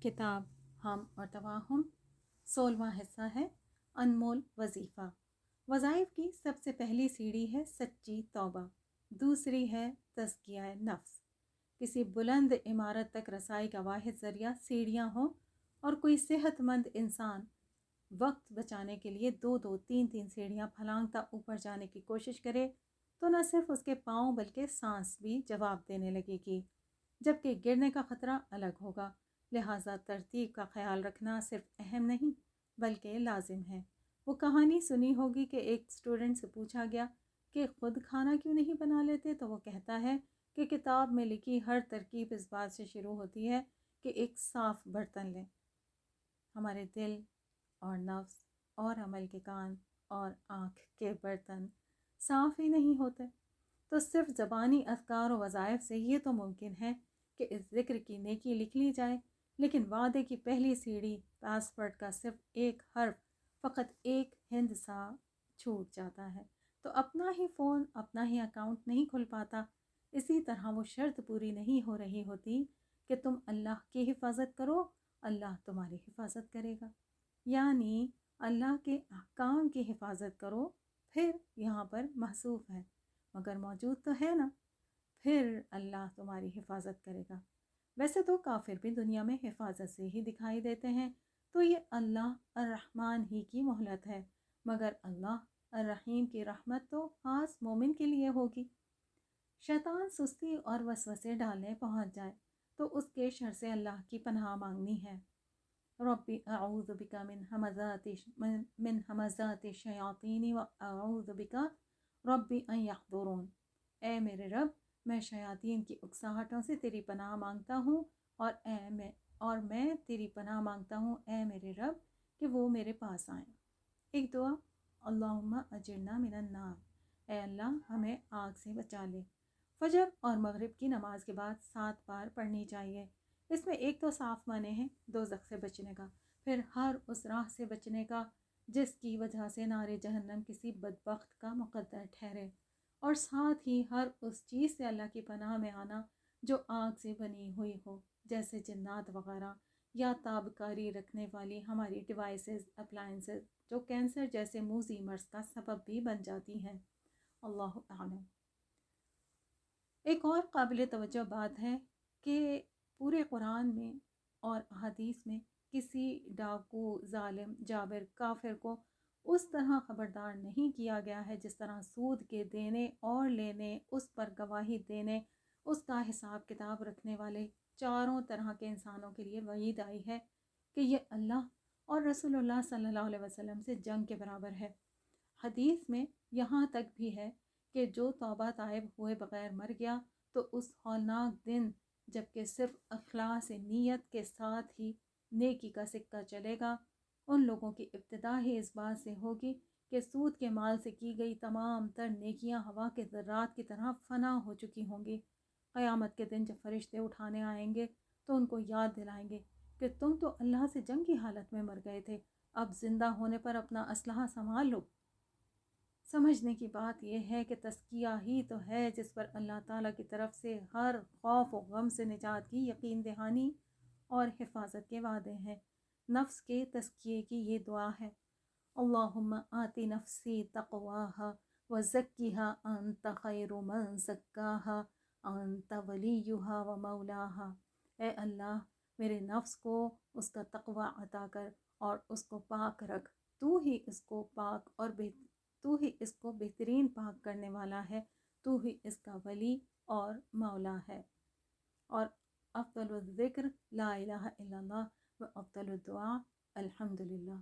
کتاب ہم اور تواہم 16واں حصہ ہے انمول وظیفہ۔ وظائف کی سب سے پہلی سیڑھی ہے سچی توبہ، دوسری ہے تزکیہ نفس۔ کسی بلند عمارت تک رسائی کا واحد ذریعہ سیڑھیاں ہوں، اور کوئی صحت مند انسان وقت بچانے کے لیے 2 3 سیڑھیاں پھلانگتا اوپر جانے کی کوشش کرے تو نہ صرف اس کے پاؤں بلکہ سانس بھی جواب دینے لگے گی، جبکہ گرنے کا خطرہ الگ ہوگا۔ لہٰذا ترتیب کا خیال رکھنا صرف اہم نہیں بلکہ لازم ہے۔ وہ کہانی سنی ہوگی کہ ایک اسٹوڈنٹ سے پوچھا گیا کہ خود کھانا کیوں نہیں بنا لیتے، تو وہ کہتا ہے کہ کتاب میں لکھی ہر ترکیب اس بات سے شروع ہوتی ہے کہ ایک صاف برتن لیں۔ ہمارے دل اور نفس اور عمل کے کان اور آنکھ کے برتن صاف ہی نہیں ہوتے، تو صرف زبانی اذکار و وظائف سے یہ تو ممکن ہے کہ اس ذکر کی نیکی لکھ لی جائے، لیکن وعدے کی پہلی سیڑھی پاسورڈ کا صرف ایک حرف، فقط ایک ہند سا چھوٹ جاتا ہے تو اپنا ہی فون، اپنا ہی اکاؤنٹ نہیں کھل پاتا۔ اسی طرح وہ شرط پوری نہیں ہو رہی ہوتی کہ تم اللہ کی حفاظت کرو، اللہ تمہاری حفاظت کرے گا، یعنی اللہ کے احکام کی حفاظت کرو۔ پھر یہاں پر محذوف ہے مگر موجود تو ہے نا، پھر اللہ تمہاری حفاظت کرے گا۔ ویسے تو کافر بھی دنیا میں حفاظت سے ہی دکھائی دیتے ہیں، تو یہ اللہ الرحمن ہی کی مہلت ہے، مگر اللہ الرحیم کی رحمت تو خاص مومن کے لیے ہوگی۔ شیطان سستی اور وسوسے ڈالنے پہنچ جائے تو اس کے شر سے اللہ کی پناہ مانگنی ہے۔ ربی اعوذ بک من ہمزات الشیاطین و اعوذ بک ربی ان یحضرون۔ اے میرے رب، میں شیاطین کی اکساہٹوں سے تیری پناہ مانگتا ہوں، اور میں تیری پناہ مانگتا ہوں اے میرے رب کہ وہ میرے پاس آئیں۔ ایک دعا، اللہم اجرنا من النار، اے اللہ ہمیں آگ سے بچا لے۔ فجر اور مغرب کی نماز کے بعد 7 بار پڑھنی چاہیے۔ اس میں ایک تو صاف معنی ہے دوزخ سے بچنے کا، پھر ہر اس راہ سے بچنے کا جس کی وجہ سے نار جہنم کسی بدبخت کا مقدر ٹھہرے، اور ساتھ ہی ہر اس چیز سے اللہ کی پناہ میں آنا جو آگ سے بنی ہوئی ہو، جیسے جنات وغیرہ، یا تابکاری رکھنے والی ہماری ڈیوائسز، اپلائنسز جو کینسر جیسے موذی مرض کا سبب بھی بن جاتی ہیں۔ اللہ اعلم۔ ایک اور قابل توجہ بات ہے کہ پورے قرآن میں اور حدیث میں کسی ڈاکو، ظالم، جابر، کافر کو اس طرح خبردار نہیں کیا گیا ہے جس طرح سود کے دینے اور لینے، اس پر گواہی دینے، اس کا حساب کتاب رکھنے والے چاروں طرح کے انسانوں کے لیے وعید آئی ہے کہ یہ اللہ اور رسول اللہ صلی اللہ علیہ وسلم سے جنگ کے برابر ہے۔ حدیث میں یہاں تک بھی ہے کہ جو توبہ طائب ہوئے بغیر مر گیا تو اس ہولناک دن جبکہ صرف اخلاص نیت کے ساتھ ہی نیکی کا سکہ چلے گا، ان لوگوں کی ابتدا ہی اس بات سے ہوگی کہ سود کے مال سے کی گئی تمام تر نیکیاں ہوا کے ذرات کی طرح فنا ہو چکی ہوں گی۔ قیامت کے دن جب فرشتے اٹھانے آئیں گے تو ان کو یاد دلائیں گے کہ تم تو اللہ سے جنگ کی حالت میں مر گئے تھے، اب زندہ ہونے پر اپنا اسلحہ سنبھال لو۔ سمجھنے کی بات یہ ہے کہ تزکیہ ہی تو ہے جس پر اللہ تعالیٰ کی طرف سے ہر خوف و غم سے نجات کی یقین دہانی اور حفاظت کے وعدے ہیں۔ نفس کے تزکیے کی یہ دعا ہے، اللہم آتی نفسی تقواہا وزکیہا انت خیر من زکاہا انت ولیہا و مولاہا۔ اے اللہ میرے نفس کو اس کا تقوی عطا کر اور اس کو پاک رکھ، تو ہی اس کو پاک اور تو ہی اس کو بہترین پاک کرنے والا ہے، تو ہی اس کا ولی اور مولا ہے۔ اور افضل الذکر لا الہ الا اللہ و افضل الدعاء الحمدللہ۔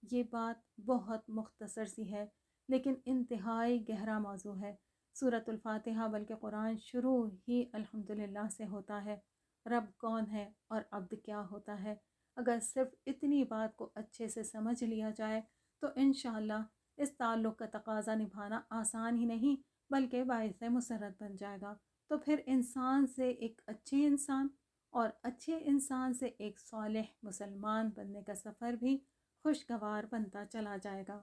یہ بات بہت مختصر سی ہے لیکن انتہائی گہرا موضوع ہے۔ سورۃ الفاتحہ بلکہ قرآن شروع ہی الحمدللہ سے ہوتا ہے۔ رب کون ہے اور عبد کیا ہوتا ہے، اگر صرف اتنی بات کو اچھے سے سمجھ لیا جائے تو انشاءاللہ اس تعلق کا تقاضا نبھانا آسان ہی نہیں بلکہ باعث مسرت بن جائے گا۔ تو پھر انسان سے ایک اچھے انسان اور اچھے انسان سے ایک صالح مسلمان بننے کا سفر بھی خوشگوار بنتا چلا جائے گا۔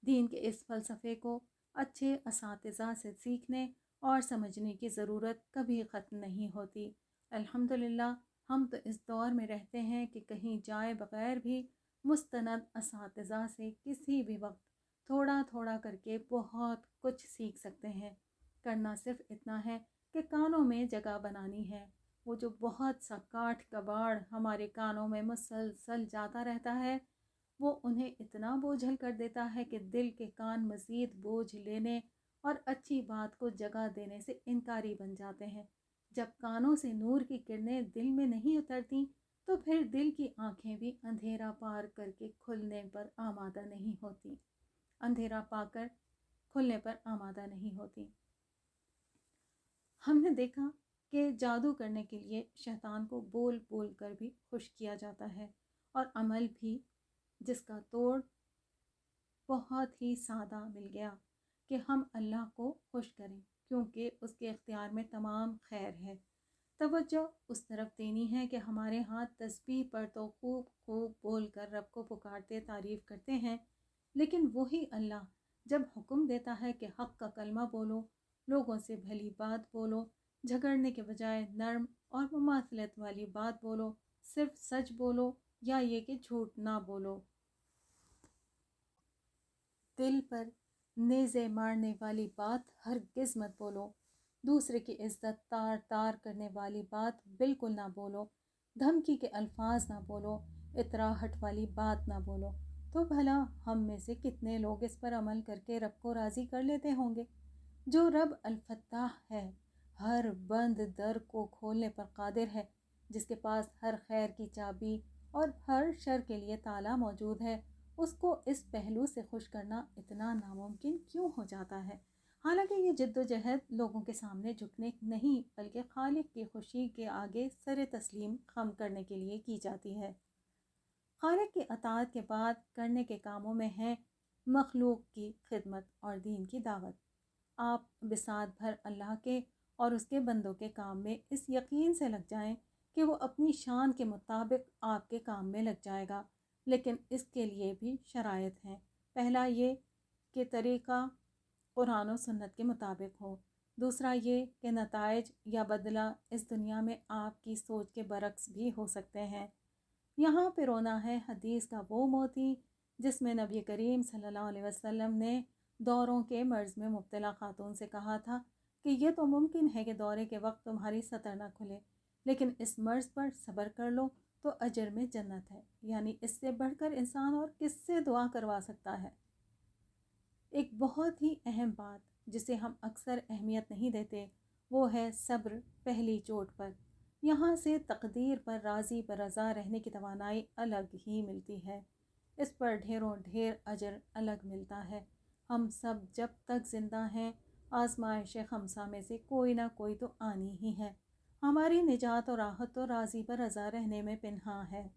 دین کے اس فلسفے کو اچھے اساتذہ سے سیکھنے اور سمجھنے کی ضرورت کبھی ختم نہیں ہوتی۔ الحمدللہ ہم تو اس دور میں رہتے ہیں کہ کہیں جائے بغیر بھی مستند اساتذہ سے کسی بھی وقت تھوڑا تھوڑا کر کے بہت کچھ سیکھ سکتے ہیں۔ کرنا صرف اتنا ہے کہ کانوں میں جگہ بنانی ہے۔ وہ جو بہت سا کاٹھ کباڑ ہمارے کانوں میں مسلسل جاتا رہتا ہے، وہ انہیں اتنا بوجھل کر دیتا ہے کہ دل کے کان مزید بوجھ لینے اور اچھی بات کو جگہ دینے سے انکاری بن جاتے ہیں۔ جب کانوں سے نور کی کرنیں دل میں نہیں اترتی تو پھر دل کی آنکھیں بھی اندھیرا پار کر کے کھلنے پر آمادہ نہیں ہوتی، اندھیرا پا کر کھلنے پر آمادہ نہیں ہوتی۔ ہم نے دیکھا کہ جادو کرنے کے لیے شیطان کو بول بول کر بھی خوش کیا جاتا ہے، اور عمل بھی جس کا توڑ بہت ہی سادہ مل گیا کہ ہم اللہ کو خوش کریں، کیونکہ اس کے اختیار میں تمام خیر ہے۔ توجہ اس طرف دینی ہے کہ ہمارے ہاتھ تسبیح پر تو خوب خوب بول کر رب کو پکارتے تعریف کرتے ہیں، لیکن وہی اللہ جب حکم دیتا ہے کہ حق کا کلمہ بولو، لوگوں سے بھلی بات بولو، جھگڑنے کے بجائے نرم اور مماثلت والی بات بولو، صرف سچ بولو یا یہ کہ جھوٹ نہ بولو، دل پر نیزے مارنے والی بات ہرگز مت بولو، دوسرے کی عزت تار تار کرنے والی بات بالکل نہ بولو، دھمکی کے الفاظ نہ بولو، اطراحٹ والی بات نہ بولو۔ تو بھلا ہم میں سے کتنے لوگ اس پر عمل کر کے رب کو راضی کر لیتے ہوں گے؟ جو رب الفتاح ہے، ہر بند در کو کھولنے پر قادر ہے، جس کے پاس ہر خیر کی چابی اور ہر شر کے لیے تالا موجود ہے، اس کو اس پہلو سے خوش کرنا اتنا ناممکن کیوں ہو جاتا ہے؟ حالانکہ یہ جد و جہد لوگوں کے سامنے جھکنے نہیں بلکہ خالق کی خوشی کے آگے سر تسلیم خم کرنے کے لیے کی جاتی ہے۔ خالق کی اطاعت کے بعد کرنے کے کاموں میں ہے مخلوق کی خدمت اور دین کی دعوت۔ آپ بساط بھر اللہ کے اور اس کے بندوں کے کام میں اس یقین سے لگ جائیں کہ وہ اپنی شان کے مطابق آپ کے کام میں لگ جائے گا، لیکن اس کے لیے بھی شرائط ہیں۔ پہلا یہ کہ طریقہ قرآن و سنت کے مطابق ہو، دوسرا یہ کہ نتائج یا بدلہ اس دنیا میں آپ کی سوچ کے برعکس بھی ہو سکتے ہیں۔ یہاں پہ رونا ہے حدیث کا وہ موتی جس میں نبی کریم صلی اللہ علیہ وسلم نے دوروں کے مرض میں مبتلا خاتون سے کہا تھا کہ یہ تو ممکن ہے کہ دورے کے وقت تمہاری سطر نہ کھلے، لیکن اس مرض پر صبر کر لو تو اجر میں جنت ہے۔ یعنی اس سے بڑھ کر انسان اور کس سے دعا کروا سکتا ہے؟ ایک بہت ہی اہم بات جسے ہم اکثر اہمیت نہیں دیتے وہ ہے صبر پہلی چوٹ پر۔ یہاں سے تقدیر پر راضی برضا رہنے کی توانائی الگ ہی ملتی ہے، اس پر ڈھیروں ڈھیر اجر الگ ملتا ہے۔ ہم سب جب تک زندہ ہیں آزمائش خمسہ میں سے کوئی نہ کوئی تو آنی ہی ہے۔ ہماری نجات اور راحت تو راضی برضا رہنے میں پنہاں ہے،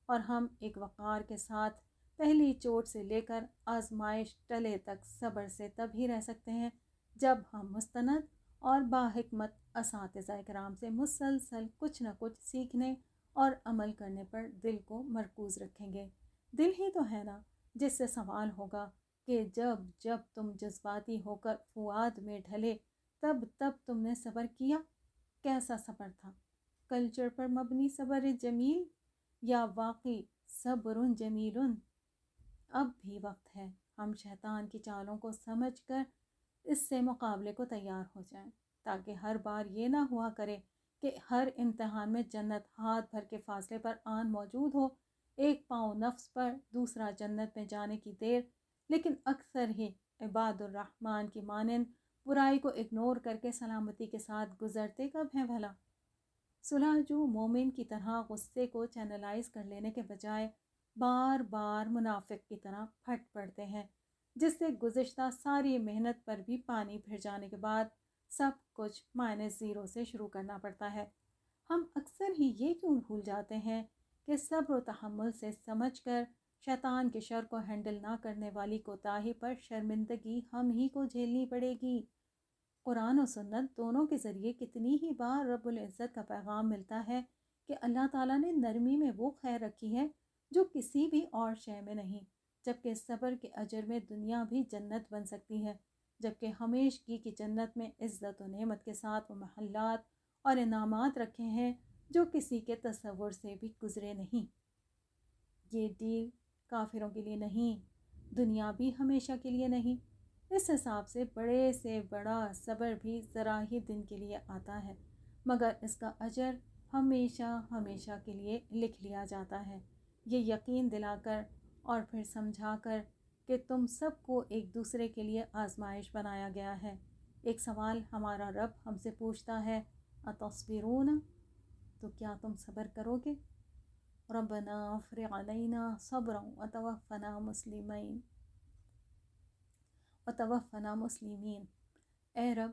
اور ہم ایک وقار کے ساتھ پہلی چوٹ سے لے کر آزمائش ٹلے تک صبر سے تب ہی رہ سکتے ہیں جب ہم مستند اور باحکمت اساتذہ کرام سے مسلسل کچھ نہ کچھ سیکھنے اور عمل کرنے پر دل کو مرکوز رکھیں گے۔ دل ہی تو ہے نا جس سے سوال ہوگا کہ جب جب تم جذباتی ہو کر فؤاد میں ڈھلے تب تب تم نے صبر کیا؟ کیسا صبر تھا؟ کلچر پر مبنی صبر جمیل یا واقعی صبر جمیل؟ اب بھی وقت ہے ہم شیطان کی چالوں کو سمجھ کر اس سے مقابلے کو تیار ہو جائیں، تاکہ ہر بار یہ نہ ہوا کرے کہ ہر امتحان میں جنت ہاتھ بھر کے فاصلے پر آن موجود ہو، ایک پاؤں نفس پر دوسرا جنت میں جانے کی دیر، لیکن اکثر ہی عباد الرحمن کی مانند برائی کو اگنور کر کے سلامتی کے ساتھ گزرتے کب ہیں بھلا؟ صلحجو مومن کی طرح غصے کو چینلائز کر لینے کے بجائے بار بار منافق کی طرح پھٹ پڑتے ہیں، جس سے گزشتہ ساری محنت پر بھی پانی پھر جانے کے بعد سب کچھ -0 سے شروع کرنا پڑتا ہے۔ ہم اکثر ہی یہ کیوں بھول جاتے ہیں کہ صبر و تحمل سے سمجھ کر شیطان کے شر کو ہینڈل نہ کرنے والی کوتاہی پر شرمندگی ہم ہی کو جھیلنی پڑے گی۔ قرآن و سنت دونوں کے ذریعے کتنی ہی بار رب العزت کا پیغام ملتا ہے کہ اللہ تعالیٰ نے نرمی میں وہ خیر رکھی ہے جو کسی بھی اور شے میں نہیں، جبکہ صبر کے اجر میں دنیا بھی جنت بن سکتی ہے، جبکہ ہمیشگی کی جنت میں عزت و نعمت کے ساتھ وہ محلات اور انعامات رکھے ہیں جو کسی کے تصور سے بھی گزرے نہیں۔ یہ ڈیل کافروں کے لیے نہیں، دنیا بھی ہمیشہ کے لیے نہیں۔ اس حساب سے بڑے سے بڑا صبر بھی ذرا ہی دن کے لیے آتا ہے، مگر اس کا اجر ہمیشہ ہمیشہ کے لیے لکھ لیا جاتا ہے۔ یہ یقین دلا کر اور پھر سمجھا کر کہ تم سب کو ایک دوسرے کے لیے آزمائش بنایا گیا ہے۔ ایک سوال ہمارا رب ہم سے پوچھتا ہے، اتصبرون؟ تو کیا تم صبر کرو گے؟ ربنا افرغ علینا صبرا وتوفنا مسلمین۔ اے رب،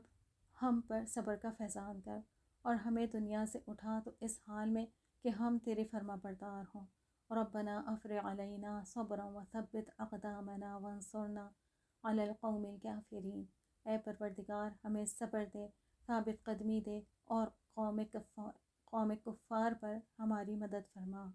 ہم پر صبر کا فیضان کر اور ہمیں دنیا سے اٹھا تو اس حال میں کہ ہم تیرے فرما بردار ہوں۔ ربنا افرغ علینا صبرا وثبت اقدامنا وانصرنا علی القوم الکافرین۔ اے پروردگار، ہمیں صبر دے، ثابت قدمی دے اور قوم کفار پر ہماری مدد فرما۔